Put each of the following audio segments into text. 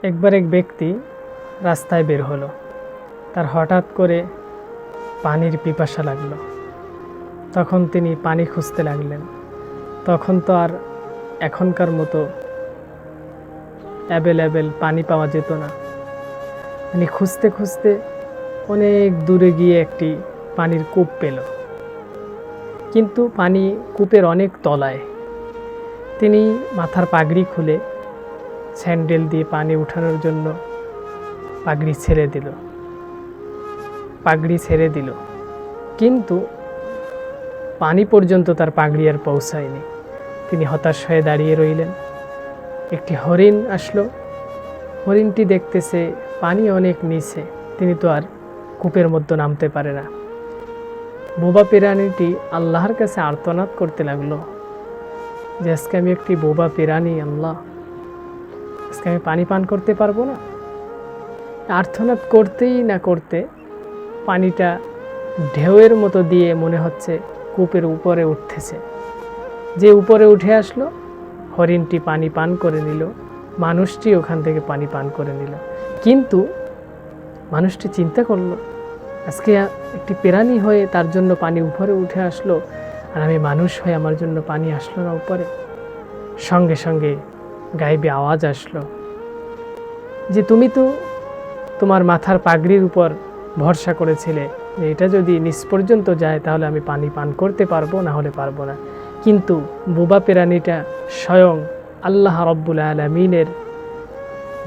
একবার এক ব্যক্তি রাস্তায় বের হলো। তার হঠাৎ করে পানির পিপাসা লাগলো। তখন তিনি পানি খুঁজতে লাগলেন। তখন তো আর এখনকার মতো অ্যাভেলেবেল পানি পাওয়া যেত না। তিনি খুঁজতে খুঁজতে অনেক দূরে গিয়ে একটি পানির কূপ পেল, কিন্তু পানি কূপের অনেক তলায়। তিনি মাথার পাগড়ি খুলে স্যান্ডেল দিয়ে পানি উঠানোর জন্য পাগড়ি ছেড়ে দিল, কিন্তু পানি পর্যন্ত তার পাগড়ি আর পৌঁছায়নি। তিনি হতাশ হয়ে দাঁড়িয়ে রইলেন। একটি হরিণ আসলো। হরিণটি দেখতেছে পানি অনেক নিচে, তিনি তো আর কূপের মধ্যে নামতে পারে না। বোবা প্রাণীটি আল্লাহর কাছে আর্তনাদ করতে লাগলো যে আজকে আমি একটি বোবা প্রাণী, আল্লাহ আজকে আমি পানি পান করতে পারবো না। আর্তনাদ করতেই না করতে পানিটা ঢেউয়ের মতো দিয়ে মনে হচ্ছে কূপের উপরে উঠতেছে। যে উপরে উঠে আসলো, হরিণটি পানি পান করে নিল, মানুষটি ওখান থেকে পানি পান করে নিল। কিন্তু মানুষটি চিন্তা করলো, আজকে একটি প্রাণী হয়ে তার জন্য পানি উপরে উঠে আসলো, আর আমি মানুষ হয়ে আমার জন্য পানি আসলো না উপরে। সঙ্গে সঙ্গে গায়েবে আওয়াজ আসলো যে তুমি তো তোমার মাথার পাগড়ির উপর ভরসা করেছিলে যে এটা যদি নিচ পর্যন্ত যায় তাহলে আমি পানি পান করতে পারবো, না হলে পারবো না। কিন্তু বোবা প্রাণীটা স্বয়ং আল্লাহ রব্বুল আলামিনের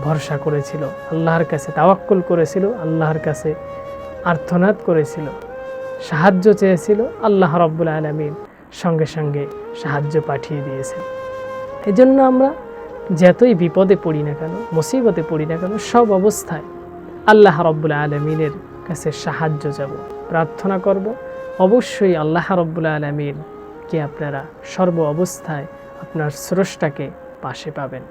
ভরসা করেছিল, আল্লাহর কাছে তাওয়াক্কুল করেছিল, আল্লাহর কাছে আর্তনাদ করেছিল, সাহায্য চেয়েছিল। আল্লাহ রব্বুল আলামিন সঙ্গে সঙ্গে সাহায্য পাঠিয়ে দিয়েছেন। এজন্য আমরা যতই বিপদে পড়ি না কেন, মুসিবতে পড়ি না কেন, সব অবস্থায় আল্লাহ রব্বুল আলামিনের কাছে সাহায্য যাব, প্রার্থনা করব। অবশ্যই আল্লাহ রব্বুল আলামিনকে আপনারা সর্ব অবস্থায় আপনার স্রষ্টাকে পাশে পাবেন।